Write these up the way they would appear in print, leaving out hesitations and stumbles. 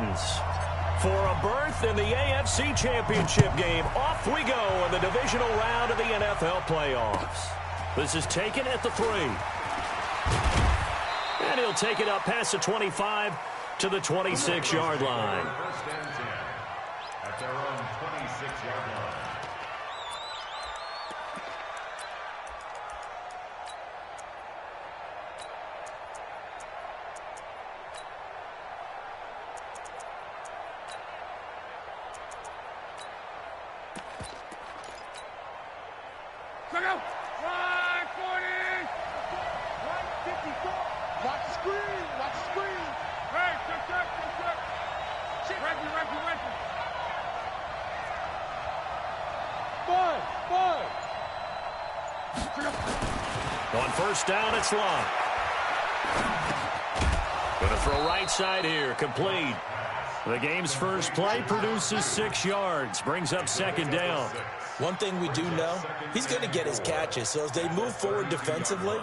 Titans. For a berth in the AFC Championship game, off we go in the divisional round of the NFL playoffs. This is taken at the 3. And he'll take it up past the 25 to the 26-yard line. First and 10 at their own 26-yard line. On first down, it's Long. Going to throw right side here, complete. The game's first play produces 6 yards, brings up second down. One thing we do know, he's going to get his catches. So as they move forward defensively,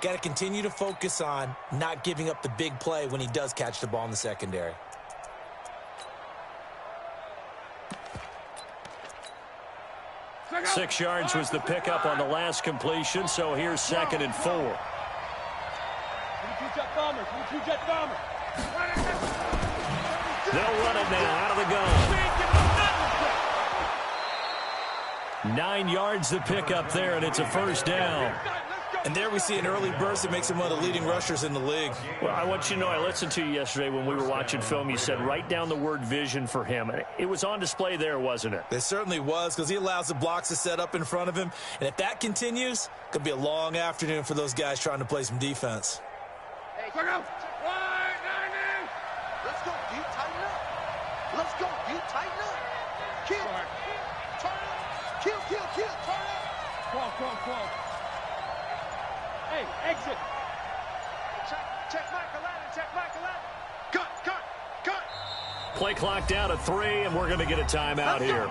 got to continue to focus on not giving up the big play when he does catch the ball in the secondary. Six yards was the pickup on the last completion, so here's second and 4. They'll run it now out of the gun. 9 yards the pickup there, and it's a first down. And there we see an early burst that makes him one of the leading rushers in the league. Well, I want you to know, I listened to you yesterday when we were watching film. You said write down the word vision for him. It was on display there, wasn't it? It certainly was, because he allows the blocks to set up in front of him. And if that continues, it could be a long afternoon for those guys trying to play some defense. Hey, go. Let's go, deep, tighten up. Let's go, deep, tighten up. Kill. Turn up. Kill, turn up. Come. Hey, exit. Check Michael Allen. Cut. Play clock down at 3, and we're going to get a timeout here.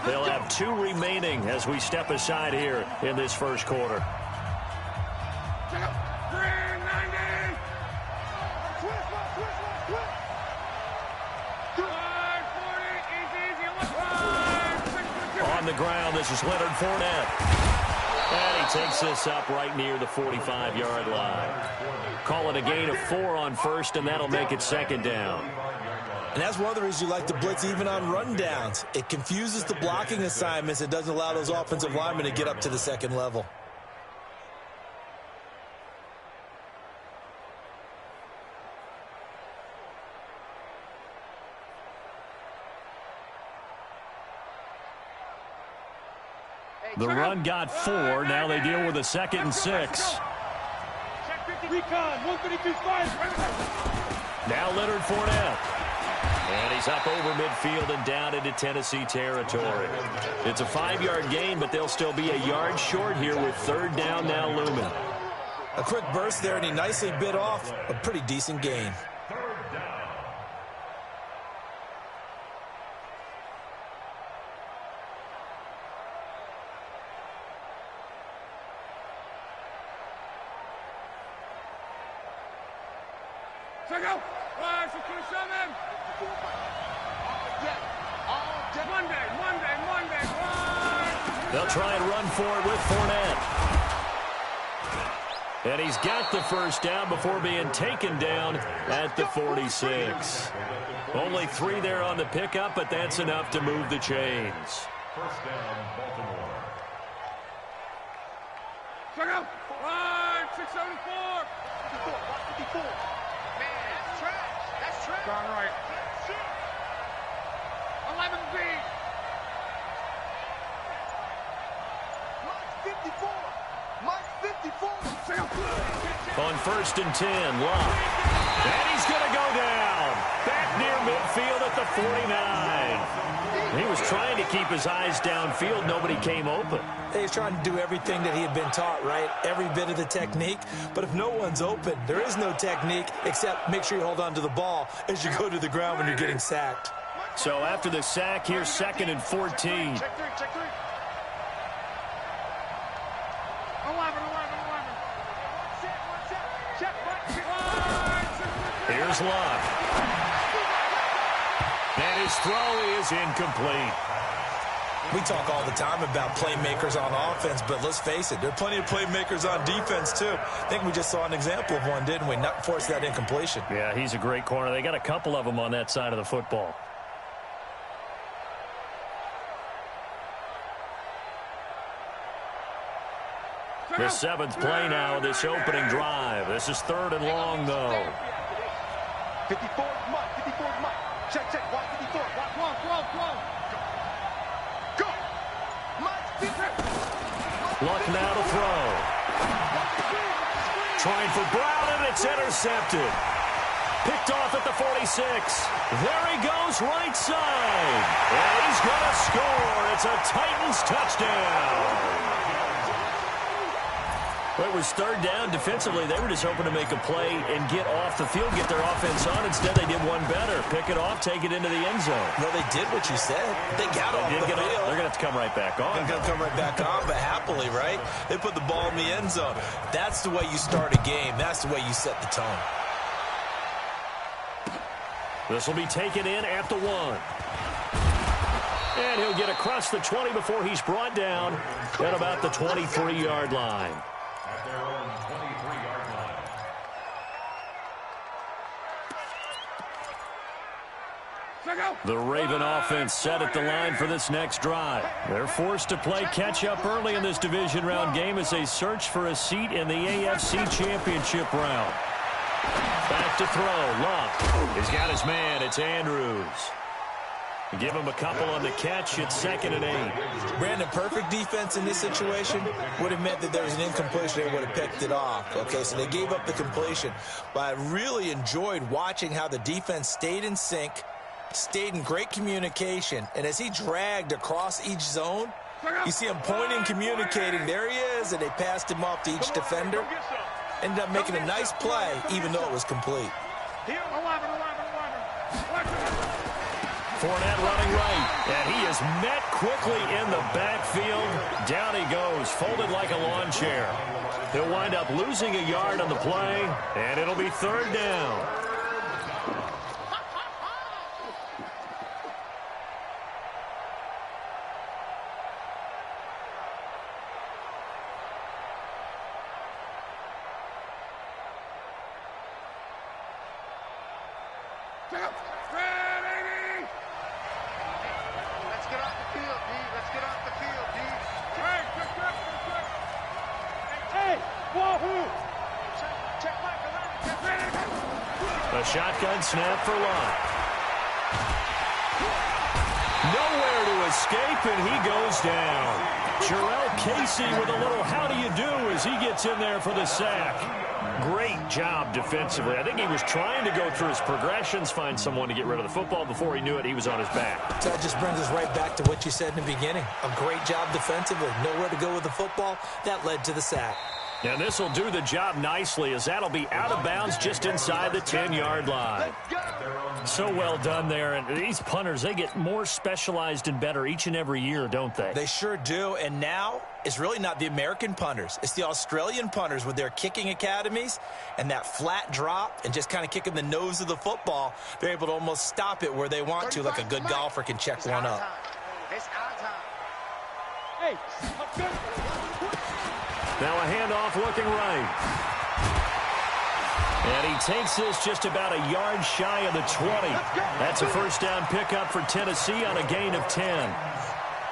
They'll have 2 remaining as we step aside here in this first quarter. On the ground, this is Leonard Fournette. And he takes this up right near the 45-yard line. Call it a gain of 4 on first, and that'll make it second down. And that's one of the reasons you like to blitz even on rundowns. It confuses the blocking assignments. It doesn't allow those offensive linemen to get up to the second level. The run got 4. Now they deal with a 2nd and 6. Now Leonard Fournette. And he's up over midfield and down into Tennessee territory. It's a 5-yard gain, but they'll still be a yard short here with third down now looming. A quick burst there, and he nicely bit off a pretty decent gain. They'll try and run for it with Fournette. And he's got the first down before being taken down at the 46. Only 3 there on the pickup, but that's enough to move the chains. First down, Baltimore. Check out. 674. 54. Man, that's trash. That's trash. Gone right. 11B. 54. Mike 54. On first and 10, Love. And he's going to go down. Back near midfield at the 49. He was trying to keep his eyes downfield. Nobody came open. He's trying to do everything that he had been taught, right? Every bit of the technique. But if no one's open, there is no technique except make sure you hold on to the ball as you go to the ground when you're getting sacked. So after the sack, here's 2nd and 14. Check 3. 11. Here's Love. his throw is incomplete. We talk all the time about playmakers on offense, but let's face it, there are plenty of playmakers on defense, too. I think we just saw an example of one, didn't we? Not force that incompletion. Yeah, he's a great corner. They got a couple of them on that side of the football. The 7th play now of this opening drive. This is 3rd and long, though. 54 Mike. 54 Mike. Check. Watch 54. Watch. Whoa. Go. Mike. Luck now to throw. Trying for Brown, and it's intercepted. Picked off at the 46. There he goes, right side. And he's going to score. It's a Titans touchdown. Well, it was 3rd down. Defensively, they were just hoping to make a play and get off the field, get their offense on. Instead, they did one better. Pick it off, take it into the end zone. Well, they did what you said. They got off the field. They're going to have to come right back on. They're going to come right back on, but happily, right? They put the ball in the end zone. That's the way you start a game. That's the way you set the tone. This will be taken in at the 1. And he'll get across the 20 before he's brought down at about the 23-yard line. At their own 23-yard line. The Raven offense set at the line for this next drive. They're forced to play catch-up early in this division round game as they search for a seat in the AFC Championship round. Back to throw. Luck. He's got his man. It's Andrews. Give him a couple on the catch. It's 2nd and 8. Brandon, perfect defense in this situation would have meant that there was an incompletion. They would have picked it off. Okay, so they gave up the completion. But I really enjoyed watching how the defense stayed in sync, stayed in great communication, and as he dragged across each zone, you see him pointing, communicating. There he is, and they passed him off to each defender. Ended up making a nice play, even though it was complete. Fournette running right, and he is met quickly in the backfield. Down he goes, folded like a lawn chair. He'll wind up losing a yard on the play, and it'll be 3rd down. A shotgun snap for Luck. Nowhere to escape, and he goes down. Jarrell Casey with a little how do you do as he gets in there for the sack. Great job defensively. I think he was trying to go through his progressions, find someone to get rid of the football. Before he knew it, he was on his back. So that just brings us right back to what you said in the beginning. A great job defensively. Nowhere to go with the football. That led to the sack. And this will do the job nicely as that'll be out of bounds just inside the 10-yard line. So well done there. And these punters, they get more specialized and better each and every year, don't they? They sure do. And now it's really not the American punters. It's the Australian punters with their kicking academies and that flat drop and just kind of kicking the nose of the football. They're able to almost stop it where they want to, like a good golfer can check one up. It's our time. Hey, now a handoff looking right. And he takes this just about a yard shy of the 20. That's a first down pickup for Tennessee on a gain of 10.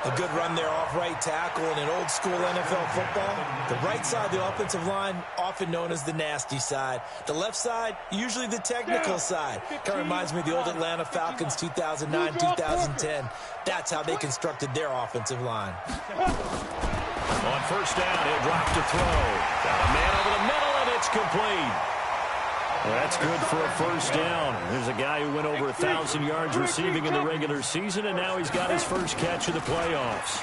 A good run there off right tackle in an old school NFL football. The right side of the offensive line, often known as the nasty side. The left side, usually the technical side. Kind of reminds me of the old Atlanta Falcons 2009, 2010. That's how they constructed their offensive line. On first down, he'll drop to throw. Got a man over the middle, and it's complete. Well, that's good for a first down. There's a guy who went over 1,000 yards receiving in the regular season, and now he's got his first catch of the playoffs.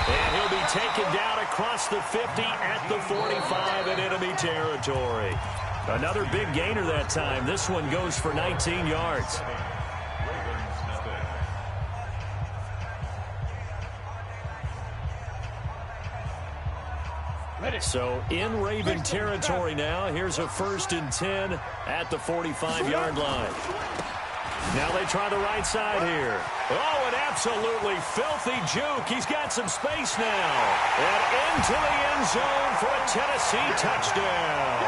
And he'll be taken down across the 50 at the 45 in enemy territory. Another big gainer that time. This one goes for 19 yards. So in Raven territory now. Here's a 1st and 10 at the 45-yard line. Now they try the right side here. Oh, an absolutely filthy juke. He's got some space now. And into the end zone for a Tennessee touchdown.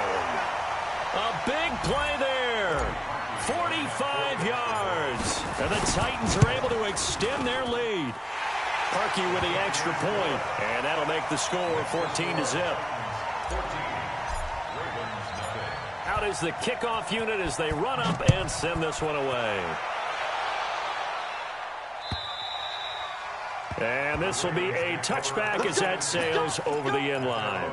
A big play there. 45 yards. And the Titans are able to extend their lead. Parkey with the extra point, and that'll make the score 14-0. Out is the kickoff unit as they run up and send this one away. And this will be a touchback as that sails over the end line.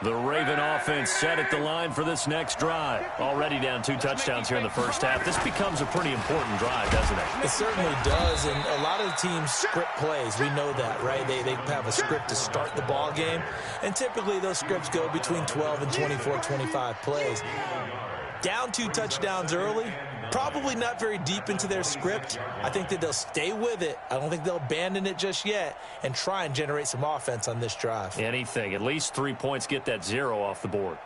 The Raven offense set at the line for this next drive. Already down 2 touchdowns here in the first half. This becomes a pretty important drive, doesn't it? It certainly does, and a lot of the teams script plays. We know that, right? They have a script to start the ball game, and typically those scripts go between 12 and 24, 25 plays. Down 2 touchdowns early, probably not very deep into their script. I think that they'll stay with it. I don't think they'll abandon it just yet and try and generate some offense on this drive. Anything. At least 3 points, get that 0 off the board.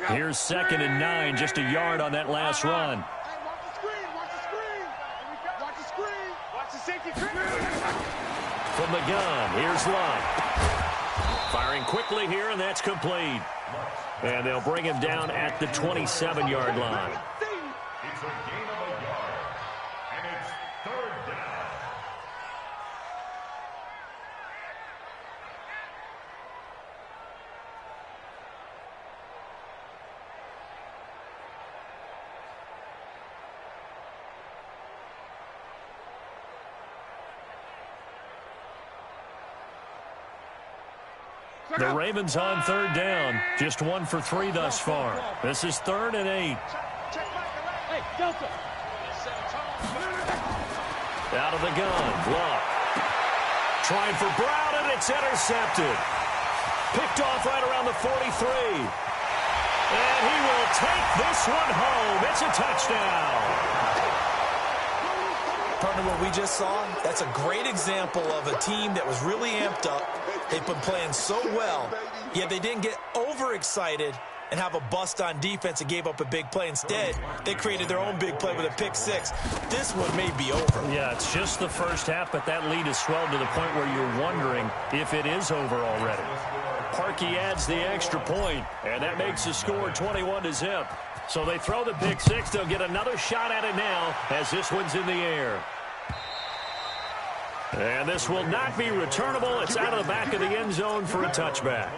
Here's 2nd and 9, just a yard on that last run. Watch the screen, watch the screen. Watch the screen. Watch the safety. From the gun, here's Luck. Firing quickly here, and that's complete. And they'll bring him down at the 27-yard line. It's a gain of a yard, and it's 3rd down. The Ravens on 3rd down. Just 1 for 3 thus far. This is 3rd and 8. Hey, Delta. Out of the gun. Luck. Trying for Brown, and it's intercepted. Picked off right around the 43. And he will take this one home. It's a touchdown. Partner, what we just saw, that's a great example of a team that was really amped up. They've been playing so well, yet they didn't get overexcited and have a bust on defense and gave up a big play. Instead, they created their own big play with a pick 6. This one may be over. Yeah, it's just the first half, but that lead has swelled to the point where you're wondering if it is over already. Parkey adds the extra point, and that makes the score 21-0. So they throw the pick 6. They'll get another shot at it now as this one's in the air. And this will not be returnable. It's out of the back of the end zone for a touchback.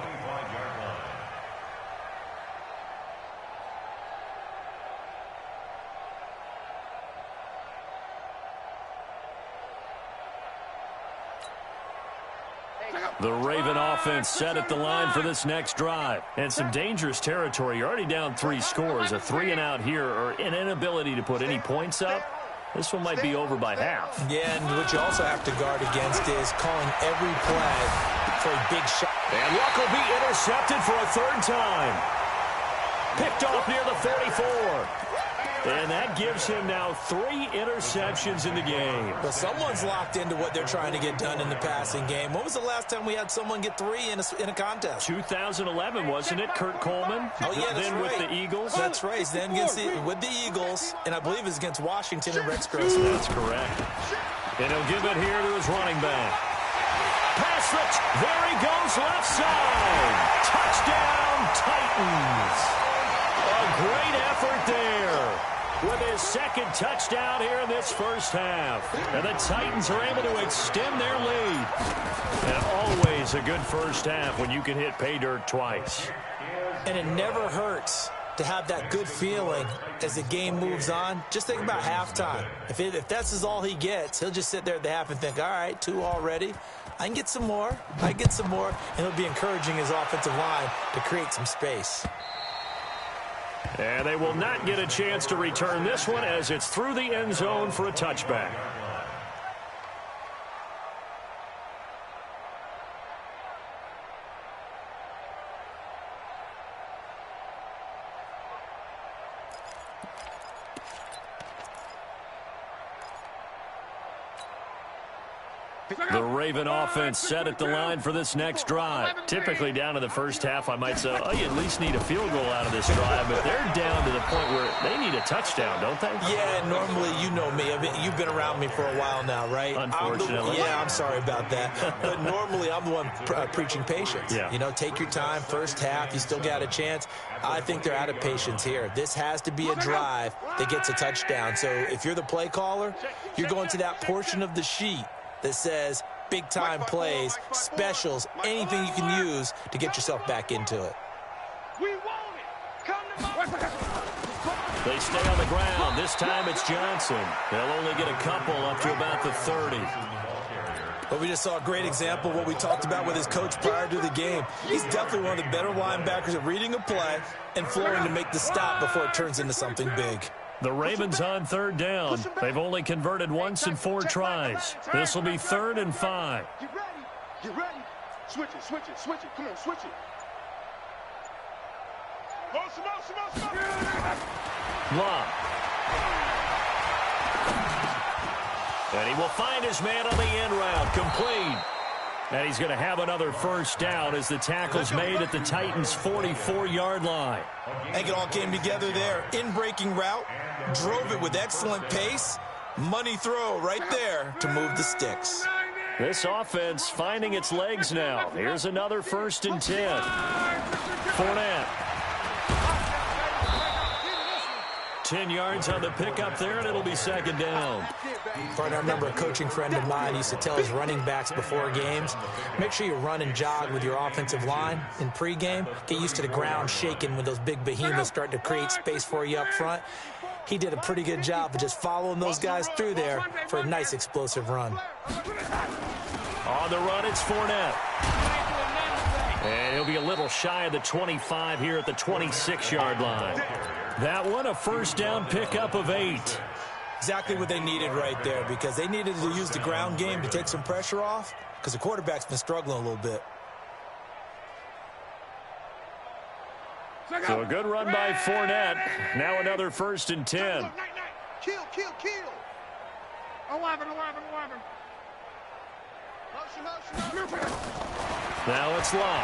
The Raven offense set at the line for this next drive. And some dangerous territory. You're already down 3 scores. A 3-and-out here, or an inability to put any points up. This one might be over by half. Yeah, and what you also have to guard against is calling every play for a big shot. And Luck will be intercepted for a 3rd time. Picked off near the 44. And that gives him now 3 interceptions in the game. But someone's locked into what they're trying to get done in the passing game. When was the last time we had someone get 3 in a contest? 2011, wasn't it? Kurt Coleman? Oh, yeah, that's then right. with the Eagles? That's right. Then with the Eagles, and I believe it's against Washington and Rex Grossman. That's correct. And he'll give it here to his running back. Pass it. There he goes, left side. Touchdown, Titans. A great effort there with his 2nd touchdown here in this first half. And the Titans are able to extend their lead. And always a good first half when you can hit pay dirt twice. And it never hurts to have that good feeling as the game moves on. Just think about halftime. If that's all he gets, he'll just sit there at the half and think, all right, 2 already. I can get some more. I get some more. And he'll be encouraging his offensive line to create some space. And they will not get a chance to return this one as it's through the end zone for a touchback. The Raven offense set at the line for this next drive. Typically down to the first half, I might say, oh, you at least need a field goal out of this drive, but they're down to the point where they need a touchdown, don't they? Yeah, normally, you know me. I mean, you've been around me for a while now, right? Unfortunately. I'm sorry about that. But normally, I'm the one preaching patience. Yeah. You know, take your time, first half, you still got a chance. I think they're out of patience here. This has to be a drive that gets a touchdown. So if you're the play caller, you're going to that portion of the sheet that says big-time plays, specials, anything you can use to get yourself back into it. We want it. Come to They stay on the ground. This time it's Johnson. They'll only get a couple up to about the 30. But we just saw a great example of what we talked about with his coach prior to the game. He's definitely one of the better linebackers at reading a play and flowing to make the stop before it turns into something big. The Ravens on third down. They've only converted once in 4 tries. This will be 3rd and 5. Get ready. Get ready. Switch it, switch it, switch it. Come on, switch it. Motion. Long. And he will find his man on the end route. Complete. And he's going to have another first down as the tackle's made at the Titans' 44-yard line. I think it all came together there. In-breaking route, drove it with excellent pace. Money throw right there to move the sticks. This offense finding its legs now. Here's another 1st and 10. Fournette. 10 yards on the pickup there, and it'll be 2nd down. I remember a coaching friend of mine used to tell his running backs before games, make sure you run and jog with your offensive line in pregame. Get used to the ground shaking when those big behemoths start to create space for you up front. He did a pretty good job of just following those guys through there for a nice explosive run. On the run, it's Fournette. And he'll be a little shy of the 25 here at the 26-yard line. That one, a first down pickup of 8. Exactly what they needed right there, because they needed to use the ground game to take some pressure off, because the quarterback's been struggling a little bit. So a good run by Fournette. Now another 1st and 10. Kill. 11. Motion. Now it's Long.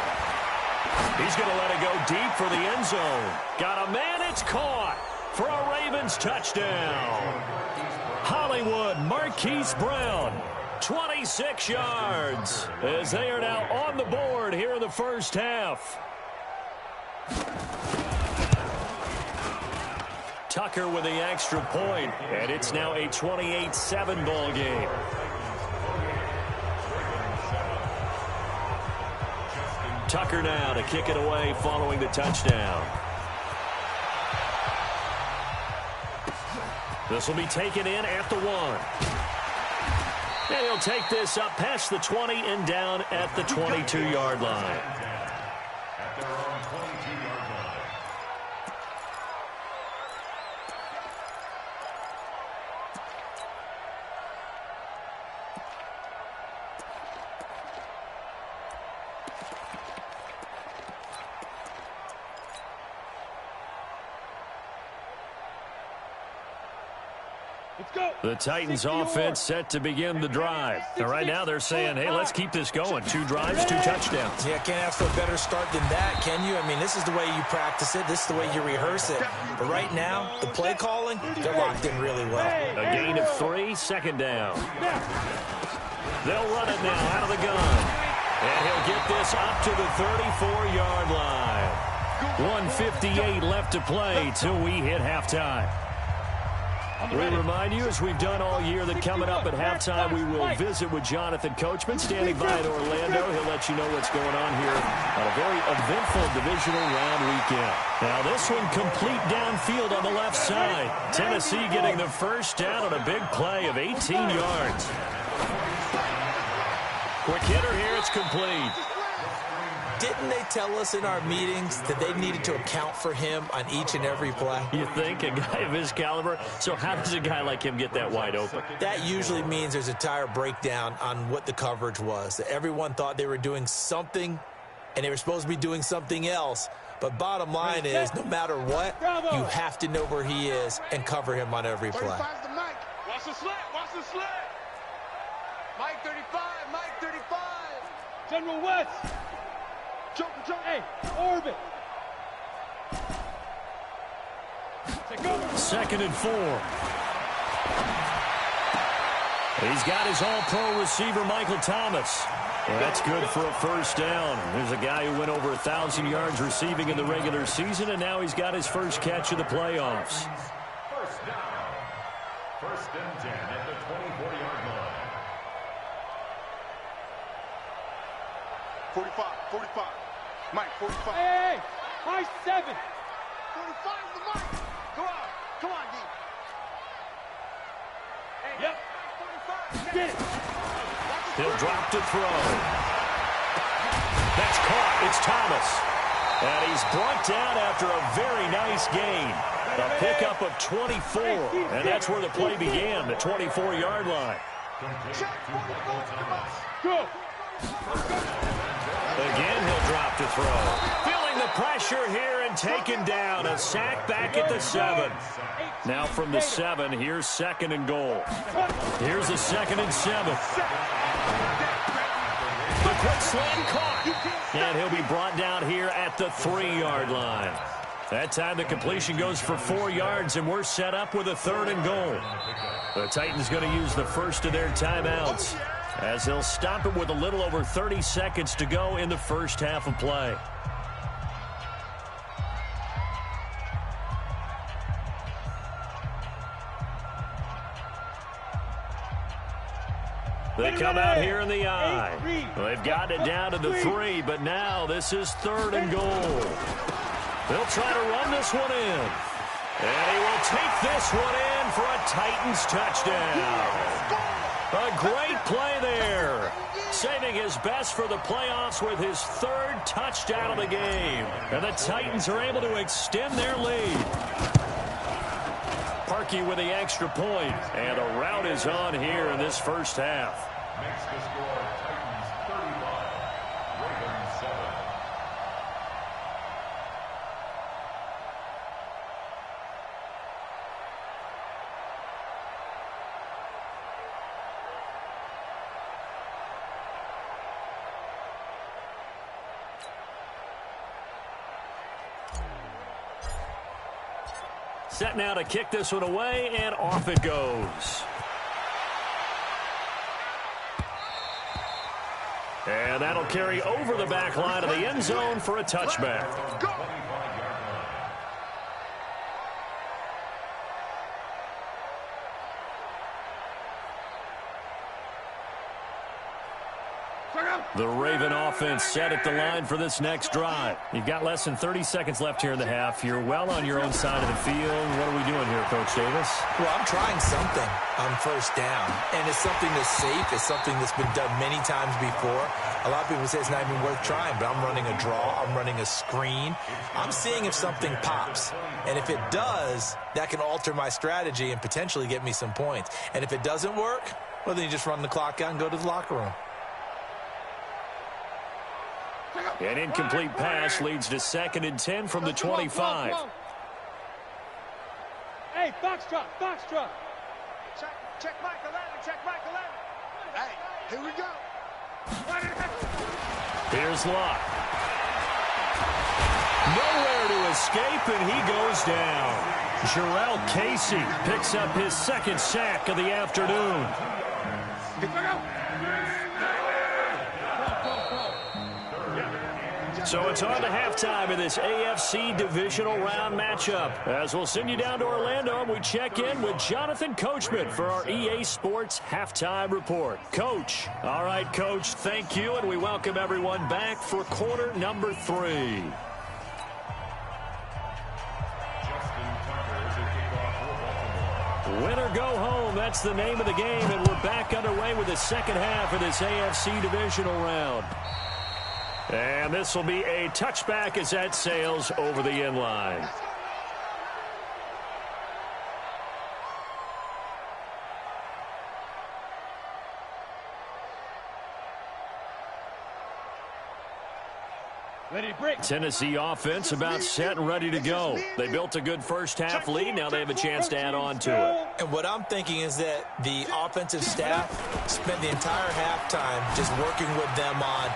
He's going to let it go deep for the end zone. Got a man, it's caught for a Ravens touchdown. Hollywood Marquise Brown, 26 yards, as they are now on the board here in the first half. Tucker with the extra point, and it's now a 28-7 ball game. Tucker now to kick it away following the touchdown. This will be taken in at the 1. And he'll take this up past the 20 and down at the 22-yard line. The Titans offense set to begin the drive. And right now they're saying, hey, let's keep this going. 2 drives, 2 touchdowns. Yeah, can't ask for a better start than that, can you? I mean, this is the way you practice it. This is the way you rehearse it. But right now, the play calling, they're locked in really well. A gain of 3, 2nd down. They'll run it now out of the gun. And he'll get this up to the 34-yard line. 1:58 left to play till we hit halftime. We remind you, as we've done all year, that coming up at halftime, we will visit with Jonathan Coachman, standing by in Orlando. He'll let you know what's going on here on a very eventful divisional round weekend. Now, this one complete downfield on the left side. Tennessee getting the first down on a big play of 18 yards. Quick hitter here, it's complete. Didn't they tell us in our meetings that they needed to account for him on each and every play? You think, a guy of his caliber? So how does a guy like him get that wide open? That usually means there's a entire breakdown on what the coverage was. That everyone thought they were doing something, and they were supposed to be doing something else. But bottom line is, no matter what, you have to know where he is and cover him on every play. Watch the slant. Mike 35, Mike 35. General West. Hey, orbit. Take over. 2nd and 4. He's got his all-pro receiver, Michael Thomas. Well, that's good for a first down. There's a guy who went over 1,000 yards receiving in the regular season, and now he's got his first catch of the playoffs. First down. 1st and 10 at the 24-yard line. 45. Mike, 45. Hey, high 7. 45 is the Mike. Come on, D. Hey, Yep. 45. Get it. He'll drop to throw. That's caught. It's Thomas. And he's brought down after a very nice gain. A pickup of 24. And that's where the play began, the 24-yard line. Go. Again, he'll drop to throw. Feeling the pressure here and taken down. A sack back at the 7. Now from the 7, here's 2nd and goal. Here's a 2nd and 7. The quick slant caught. And he'll be brought down here at the 3-yard line. That time the completion goes for 4 yards, and we're set up with a 3rd and goal. The Titans going to use the first of their timeouts, as they'll stop it with a little over 30 seconds to go in the first half of play. They come out here in the eye. They've gotten it down to the 3, but now this is 3rd and goal. They'll try to run this one in. And he will take this one in for a Titans touchdown. A great play there. Saving his best for the playoffs with his 3rd touchdown of the game. And the Titans are able to extend their lead. Parkey with the extra point. And the rout is on here in this first half. Makes the score Titans 35, Ravens 7. Set now to kick this one away, and off it goes. And that'll carry over the back line of the end zone for a touchback. The Raven offense set at the line for this next drive. You've got less than 30 seconds left here in the half. You're well on your own side of the field. What are we doing here, Coach Davis? Well, I'm trying something on 1st down, and it's something that's safe. It's something that's been done many times before. A lot of people say it's not even worth trying, but I'm running a draw. I'm running a screen. I'm seeing if something pops, and if it does, that can alter my strategy and potentially get me some points. And if it doesn't work, well, then you just run the clock out and go to the locker room. An incomplete pass leads to 2nd and 10 from the 25. Hey, Foxtrot. Check Mike 11. Hey, here we go. Here's Locke. Nowhere to escape, and he goes down. Jarrell Casey picks up his 2nd sack of the afternoon. So it's on to halftime of this AFC divisional round matchup. As we'll send you down to Orlando, and we check in with Jonathan Coachman for our EA Sports halftime report. Coach. All right, Coach, thank you, and we welcome everyone back for quarter number 3. Win or go home, that's the name of the game, and we're back underway with the second half of this AFC divisional round. And this will be a touchback as that sails over the end line. Tennessee offense about set and ready to go. They built a good first half lead. Now they have a chance to add on to it. And what I'm thinking is that the offensive staff spent the entire halftime just working with them on,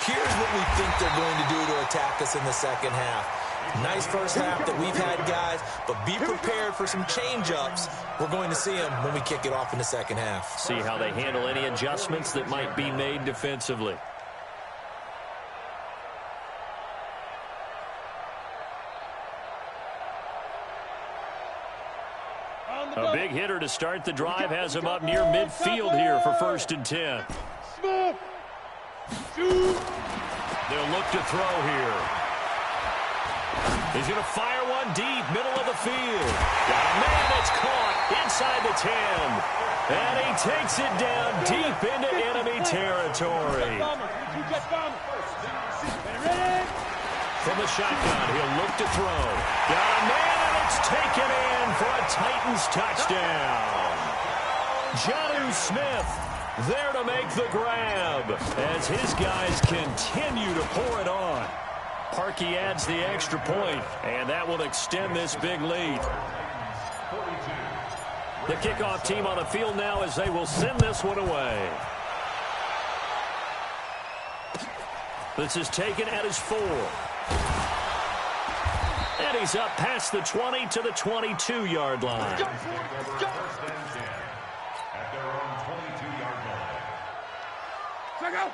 here's what we think they're going to do to attack us in the second half. Nice first half that we've had, guys, but be prepared for some change-ups. We're going to see them when we kick it off in the second half. See how they handle any adjustments that might be made defensively. A big hitter to start the drive has him up near midfield here for 1st and 10. They'll look to throw here. He's going to fire one deep, middle of the field. Got a man that's caught inside the 10. And he takes it down deep into enemy territory. From the shotgun, he'll look to throw. Got a man, and it's taken in for a Titans touchdown. Jonnu Smith there to make the grab as his guys continue to pour it on. Parkey adds the extra point, and that will extend this big lead. The kickoff team on the field now as they will send this one away. This is taken at his 4. And he's up past the 20 to the 22-yard line.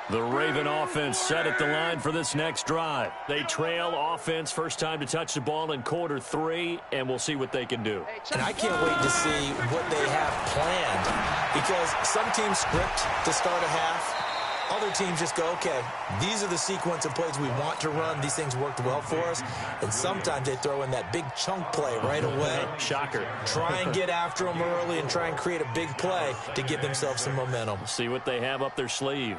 The Raven offense set at the line for this next drive. They trail offense, first time to touch the ball in quarter 3, and we'll see what they can do. And I can't wait to see what they have planned, because some teams script to start a half. Other teams just go, okay, these are the sequence of plays we want to run. These things worked well for us. And sometimes they throw in that big chunk play right away. Shocker. Try and get after them early and try and create a big play to give themselves some momentum. See what they have up their sleeve.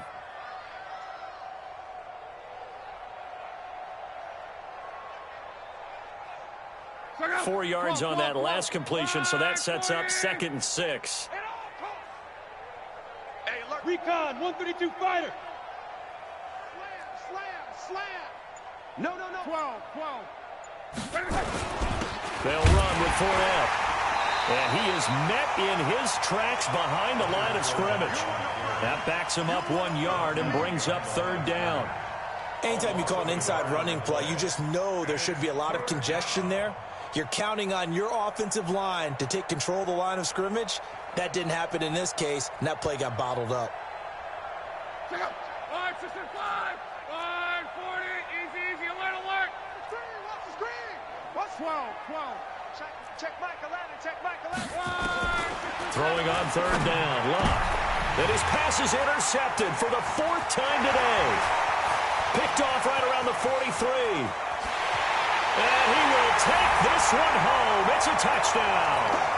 Four yards on that last completion, so that sets up 2nd and 6. Recon, 132 fighter. Slam. No. 12. They'll run with Fournette. And he is met in his tracks behind the line of scrimmage. That backs him up 1 yard and brings up 3rd down. Anytime you call an inside running play, you just know there should be a lot of congestion there. You're counting on your offensive line to take control of the line of scrimmage. That didn't happen in this case, and that play got bottled up. 5, 6, 5, 40, easy, alert. Watch the screen. What's 12? Check Michael Allen. Throwing on 3rd down, Locke. And his pass is intercepted for the 4th time today. Picked off right around the 43. And he will take this one home. It's a touchdown.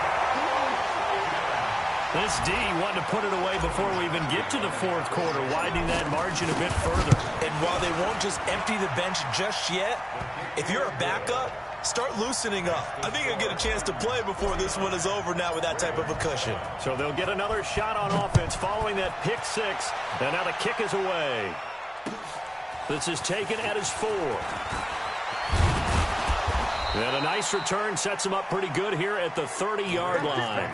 This D wanted to put it away before we even get to the 4th quarter, widening that margin a bit further. And while they won't just empty the bench just yet, if you're a backup, start loosening up. I think you'll get a chance to play before this one is over now with that type of a cushion. So they'll get another shot on offense following that pick 6. And now the kick is away. This is taken at his 4. And a nice return sets him up pretty good here at the 30-yard line.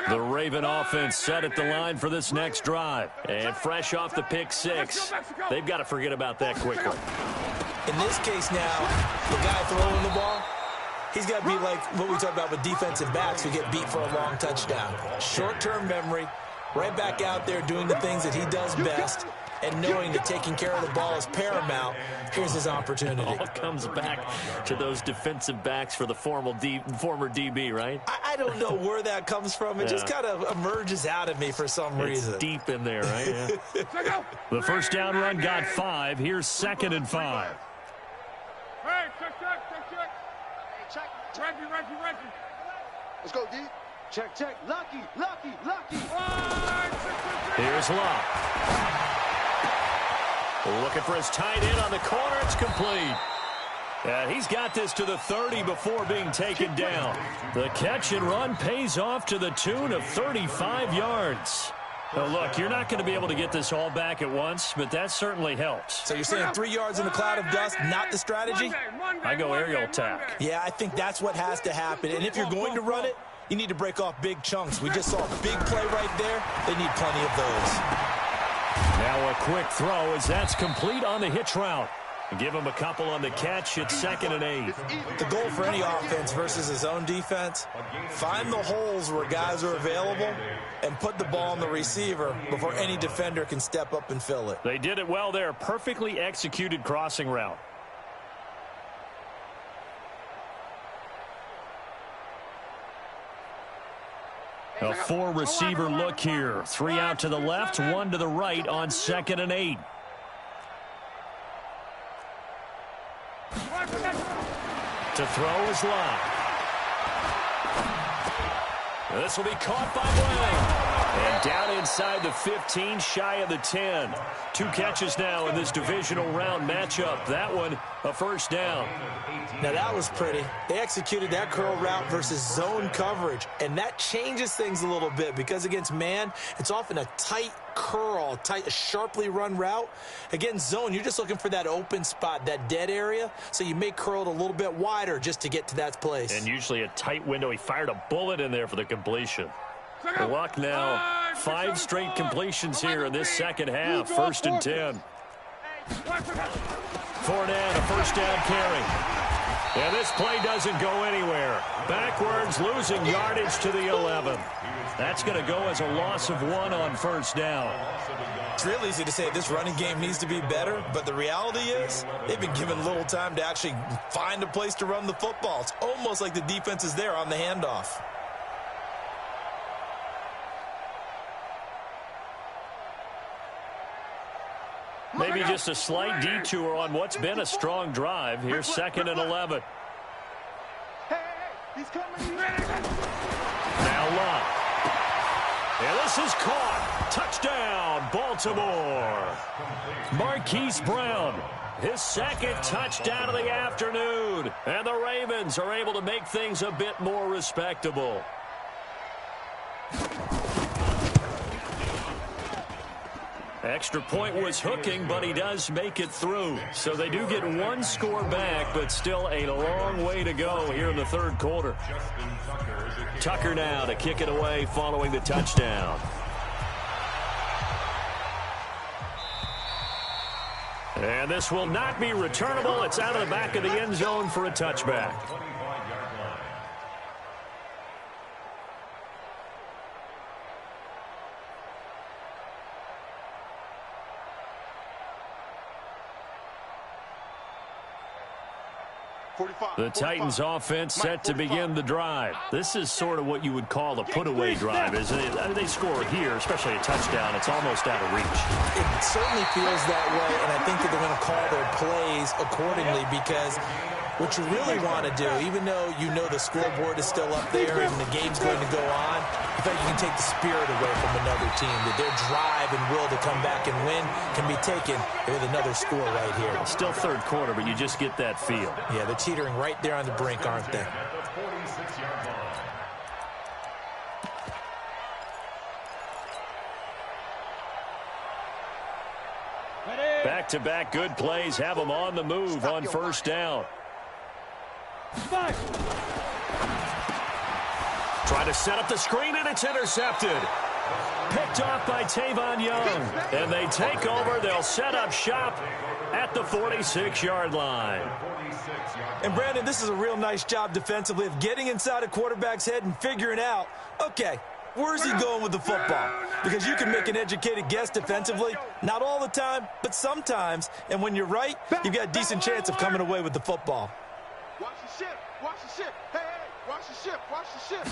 The Raven offense set at the line for this next drive. And fresh off the pick 6, they've got to forget about that quickly. In this case now, the guy throwing the ball, he's got to be like what we talk about with defensive backs who get beat for a long touchdown. Short-term memory, right back out there doing the things that he does best, and knowing that taking care of the ball is paramount. Here's his opportunity. All comes back to those defensive backs for the former DB, right? I don't know where that comes from. It just kind of emerges out of me for some reason. It's deep in there, right? Yeah. The first down run got 5. Here's 2nd and 5. Hey, check. Reggie. Let's go, D. Check. Lucky. Here's Locke. Looking for his tight end on the corner. It's complete. And he's got this to the 30 before being taken down. The catch and run pays off to the tune of 35 yards. Well, look, you're not going to be able to get this all back at once, but that certainly helps. So you're saying 3 yards in a cloud of dust, not the strategy? I go aerial attack. Yeah, I think that's what has to happen. And if you're going to run it, you need to break off big chunks. We just saw a big play right there. They need plenty of those. Now a quick throw as that's complete on the hitch route. Give him a couple on the catch at 2nd and 8. The goal for any offense versus his own defense, find the holes where guys are available and put the ball on the receiver before any defender can step up and fill it. They did it well there. Perfectly executed crossing route. A 4-receiver look here. 3 out to the left, 1 to the right on 2nd and 8. To throw is Love. This will be caught by Brown. And down inside the 15, shy of the 10. 2 catches now in this divisional round matchup. That one, a first down. Now, that was pretty. They executed that curl route versus zone coverage, and that changes things a little bit because against man, it's often a tight curl, a sharply run route. Against zone, you're just looking for that open spot, that dead area, so you may curl it a little bit wider just to get to that place. And usually a tight window. He fired a bullet in there for the completion. Luck now. 5 straight completions here in this second half. 1st and 10. Fournette, a first down carry. And this play doesn't go anywhere. Backwards, losing yardage to the 11. That's going to go as a loss of 1 on first down. It's real easy to say this running game needs to be better, but the reality is they've been given little time to actually find a place to run the football. It's almost like the defense is there on the handoff. Maybe just a slight detour on what's been a strong drive. Here's 2nd and 11. He's coming. Now Love. And this is caught. Touchdown, Baltimore. Marquise Brown, his 2nd touchdown of the afternoon. And the Ravens are able to make things a bit more respectable. Extra point was hooking, but he does make it through. So they do get 1 score back, but still a long way to go here in the 3rd quarter. Tucker now to kick it away following the touchdown. And this will not be returnable. It's out of the back of the end zone for a touchback. The Titans offense set to begin the drive. This is sort of what you would call the put-away drive, isn't it? I mean, they score here, especially a touchdown. It's almost out of reach. It certainly feels that way, and I think that they're going to call their plays accordingly because what you really want to do, even though you know the scoreboard is still up there and the game's going to go on, I think you can take the spirit away from another team, that their drive and will to come back and win can be taken with another score right here. Still 3rd quarter, but you just get that feel. Yeah, they're teetering right there on the brink, aren't they? Back-to-back good plays have them on the move on first down. Try to set up the screen, and it's intercepted. Picked off by Tavon Young. And they take over. They'll set up shop at the 46-yard line. And, Brandon, this is a real nice job defensively of getting inside a quarterback's head and figuring out, okay, where's he going with the football? Because you can make an educated guess defensively, not all the time, but sometimes. And when you're right, you've got a decent chance of coming away with the football. Watch the ship. Watch the ship. Hey, watch the ship. Watch the ship.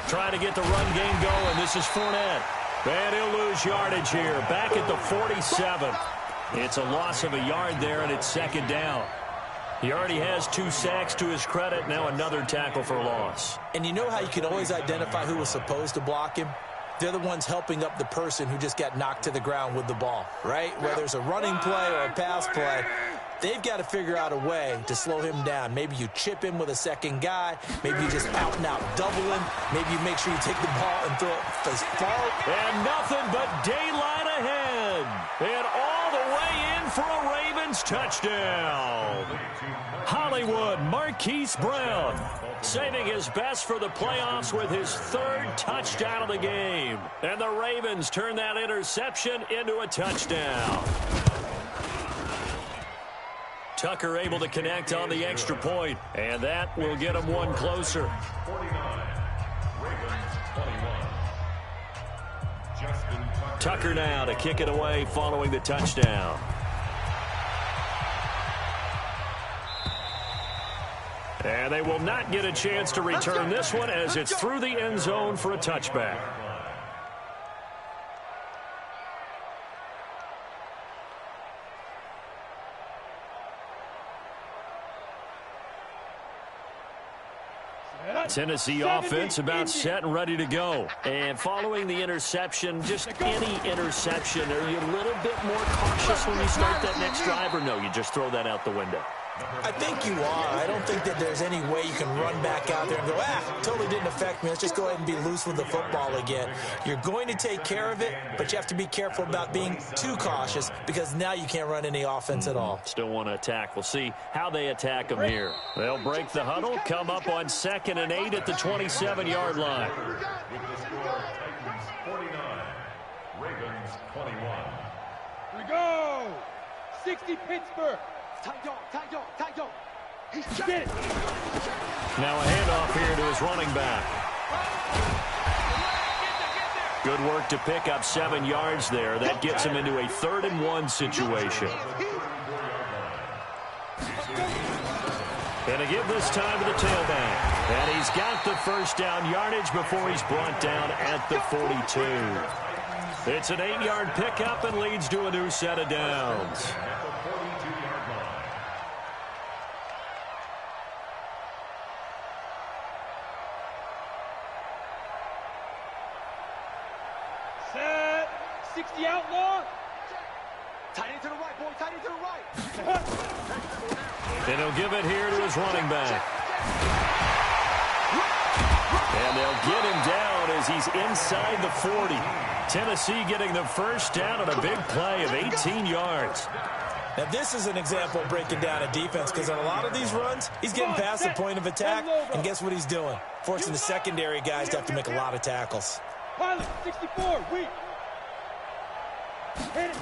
Trying to get the run game going. This is Fournette. And he'll lose yardage here. Back at the 47. It's a loss of a yard there, and it's 2nd down. He already has 2 sacks to his credit. Now another tackle for loss. And you know how you can always identify who was supposed to block him? They're the ones helping up the person who just got knocked to the ground with the ball, right? Whether it's a running play or a pass play, they've got to figure out a way to slow him down. Maybe you chip him with a second guy. Maybe you just out-and-out double him. Maybe you make sure you take the ball and throw it as far. And nothing but daylight ahead. And all the way in for a Ravens touchdown. Hollywood Marquise Brown saving his best for the playoffs with his third touchdown of the game. And the Ravens turn that interception into a touchdown. Tucker able to connect on the extra point, and that will get him one closer. 49, Ravens 21. Tucker now to kick it away following the touchdown. And they will not get a chance to return this one as it's through the end zone for a touchback. Tennessee offense about set and ready to go. And following the interception, just any interception, are you a little bit more cautious when you start that next drive, or no, you just throw that out the window? I think you are. I don't think that there's any way you can run back out there and go, totally didn't affect me. Let's just go ahead and be loose with the football again. You're going to take care of it, but you have to be careful about being too cautious because now you can't run any offense at all. Still want to attack. We'll see how they attack them here. They'll break the huddle, come up on 2nd and 8 at the 27-yard line. With the score, Titans 49, Ravens 21. Here we go. 60 Pittsburgh. Tight dog. He's get it. Now a handoff here to his running back. Good work to pick up 7 yards there. That gets him into a 3rd and 1 situation. And to give this time to the tailback. And he's got the first down yardage before he's brought down at the 42. It's an 8-yard pickup and leads to a new set of downs. Set. 60 outlaw. Tight end to the right, boy. Tight end to the right. And he'll give it here to his running back. And they'll get him down as he's inside the 40. Tennessee getting the first down on a big play of 18 yards. Now, this is an example of breaking down a defense because on a lot of these runs, he's getting past the point of attack, and guess what he's doing? Forcing the secondary guys to have to make a lot of tackles. Pilot, 64, weak. Hit it.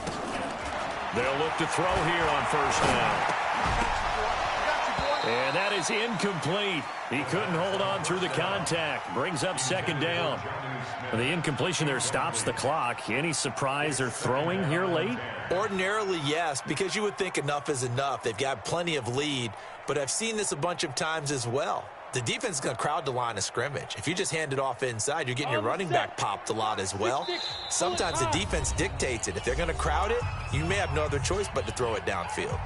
They'll look to throw here on first down. And that is incomplete. He couldn't hold on through the contact. Brings up 2nd down. The incompletion there stops the clock. Any surprise they're throwing here late? Ordinarily, yes, because you would think enough is enough. They've got plenty of lead, but I've seen this a bunch of times as well. The defense is going to crowd the line of scrimmage. If you just hand it off inside, you're getting your running back popped a lot as well. Sometimes the defense dictates it. If they're going to crowd it, you may have no other choice but to throw it downfield.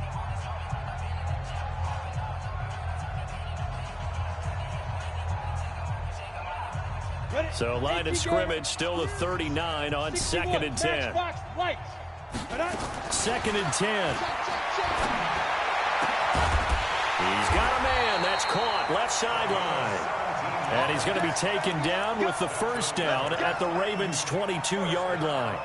So line of scrimmage still to 39 on 2nd and 10. 2nd and 10. He's got a man. That's caught. Left sideline. And he's going to be taken down with the first down at the Ravens' 22-yard line.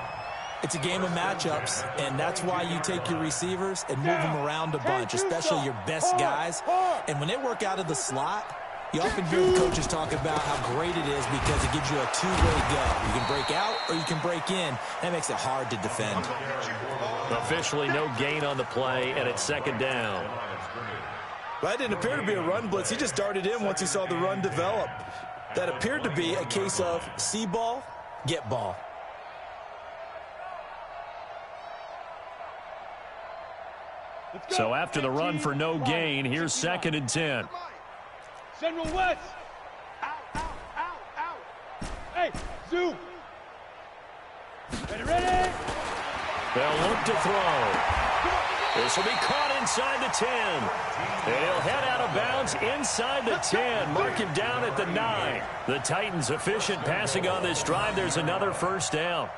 It's a game of matchups, and that's why you take your receivers and move them around a bunch, especially your best guys. And when they work out of the slot, you often hear the coaches talk about how great it is because it gives you a two-way go. You can break out or you can break in. That makes it hard to defend. Officially no gain on the play, and it's 2nd down. That didn't appear to be a run blitz. He just darted in once he saw the run develop. That appeared to be a case of see ball, get ball. So after the run for no gain, here's 2nd and 10. General West. Out. Hey, zoom. Ready. They'll look to throw. This will be caught inside the 10. He'll head out of bounds inside the 10. Mark him down at the 9. The Titans efficient passing on this drive. There's another first down.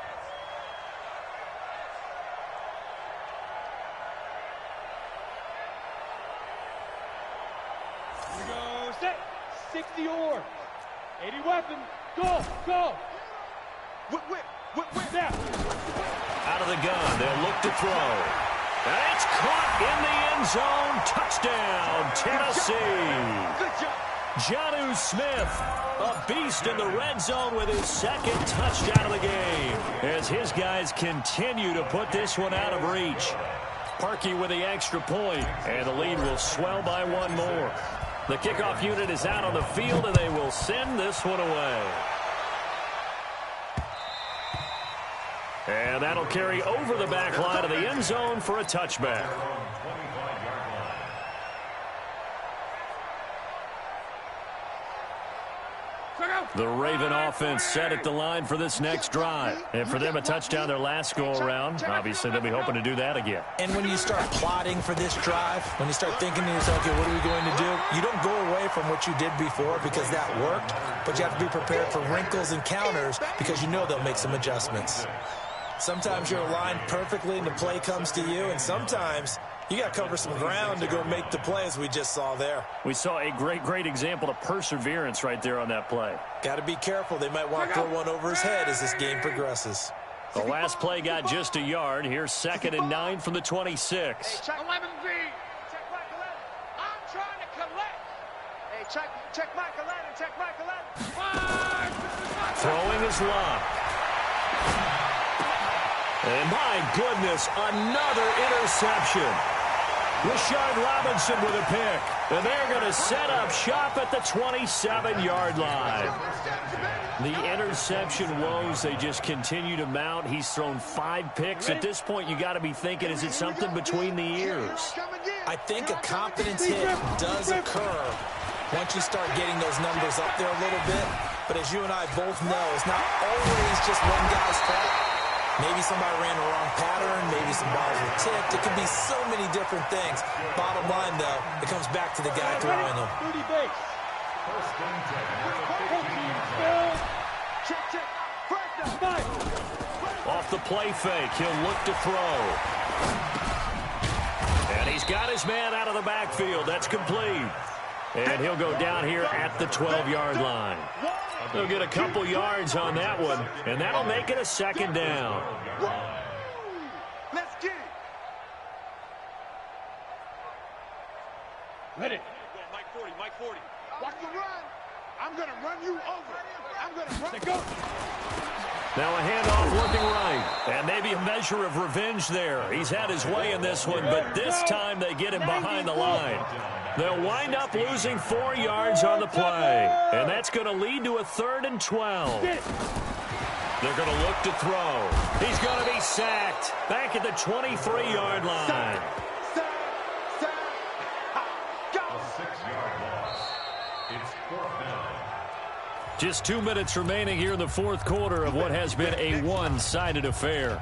60 or 80 weapon. Go, go. Whip. Now. Out of the gun, they'll look to throw. And it's caught in the end zone. Touchdown, Tennessee. Good job. Jonnu Smith, a beast in the red zone with his second touchdown of the game, as his guys continue to put this one out of reach. Parkey with the extra point, and the lead will swell by one more. The kickoff unit is out on the field, and they will send this one away. And that'll carry over the back line of the end zone for a touchback. The Raven offense set at the line for this next drive. And for them, a touchdown their last go-around. Obviously, they'll be hoping to do that again. And when you start plotting for this drive, when you start thinking to yourself, okay, what are we going to do? You don't go away from what you did before because that worked, but you have to be prepared for wrinkles and counters because you know they'll make some adjustments. Sometimes you're aligned perfectly and the play comes to you, and sometimes you got to cover some ground to go make the play, as we just saw there. We saw a great example of perseverance right there on that play. Got to be careful. They might want to throw one over his head as this game progresses. The last play got just a yard. Here's 2nd and 9 from the 26. Hey, check 11 V. Check Mike 11. I'm trying to collect. Hey, check Mike 11. Check Mike 11. Throwing is locked. And my goodness, another interception. Rashard Robinson with a pick. And they're going to set up shop at the 27-yard line. The interception woes, they just continue to mount. He's thrown 5 picks. At this point, you got to be thinking, is it something between the ears? I think a confidence hit does occur once you start getting those numbers up there a little bit. But as you and I both know, it's not always just one guy's fault. Maybe somebody ran the wrong pattern. Maybe some balls were tipped. It could be so many different things. Bottom line, though, it comes back to the guy throwing them. 30 base. Off the play fake, he'll look to throw. And he's got his man out of the backfield. That's complete. And he'll go down here at the 12-yard line. They'll get a couple yards on that one, and that'll make it a 2nd down. Let's get it. Ready. Mike 40. Watch the run. I'm going to run you over. I'm going to run. Let go. Now a handoff looking right, and maybe a measure of revenge there. He's had his way in this one, but this time they get him behind the line. They'll wind up losing 4 yards on the play, and that's going to lead to a 3rd and 12. They're going to look to throw. He's going to be sacked back at the 23-yard line. Just 2 minutes remaining here in the 4th quarter of what has been a one-sided affair.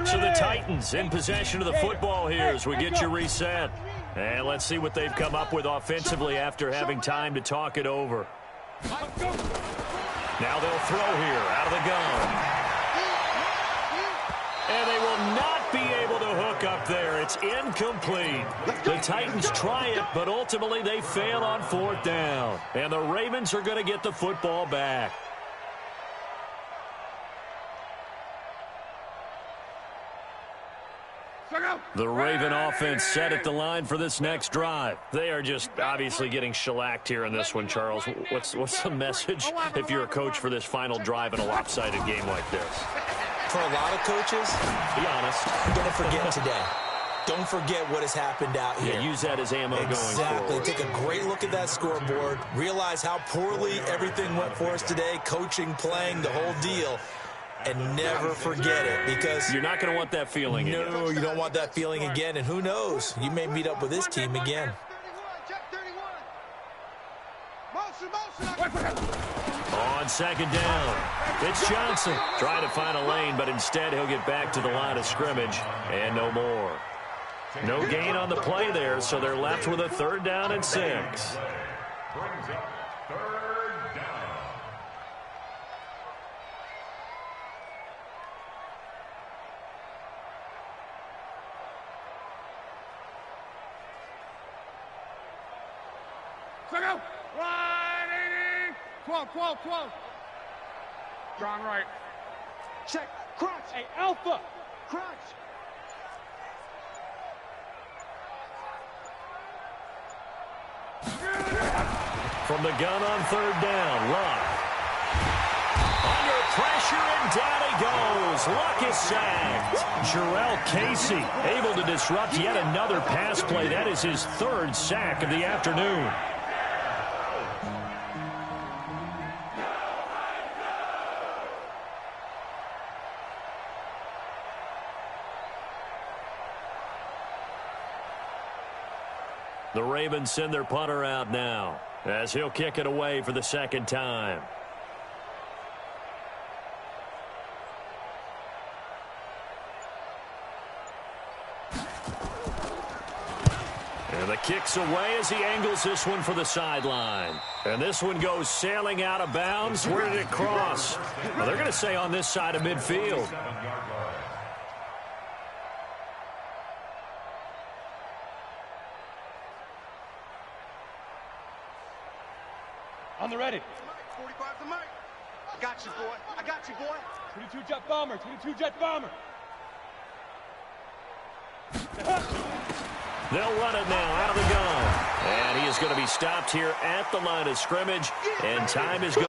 So the Titans in possession of the football here as we get you reset. And let's see what they've come up with offensively after having time to talk it over. Now they'll throw here out of the gun. And they will not be able to hook up there. It's incomplete. The Titans try it, but ultimately they fail on 4th down. And the Ravens are going to get the football back. The Raven offense set at the line for this next drive. They are just obviously getting shellacked here in this one, Charles. What's the message if you're a coach for this final drive in a lopsided game like this? For a lot of coaches, be honest, don't forget today. Don't forget what has happened out here. Yeah, use that as ammo going forward. Take a great look at that scoreboard. Realize how poorly everything went for us today. Coaching, playing, the whole deal. And never forget it, because you're not going to want that feeling again. No, you don't want that feeling again. And who knows? You may meet up with this team again. On 2nd down, it's Johnson trying to find a lane, but instead he'll get back to the line of scrimmage and no more. No gain on the play there, so they're left with a 3rd down and 6. Brings up 3rd down. Go. Right, 80. 12, 12, 12. Strong right. Check. Crunch. Hey, Alpha. Crunch. From the gun on third down, Luck. Under pressure, and down he goes. Luck is sacked. Jarrell Casey able to disrupt yet another pass play. That is his third sack of the afternoon. The Ravens send their punter out now as he'll kick it away for the second time. And the kick's away as he angles this one for the sideline. And this one goes sailing out of bounds. Where did it cross? Well, they're going to say on this side of midfield. On the ready. 45 to Mike. I got you, boy. I got you, boy. 22 jet bomber. 22 jet bomber. They'll run it now out of the gun. And he is going to be stopped here at the line of scrimmage. And time is going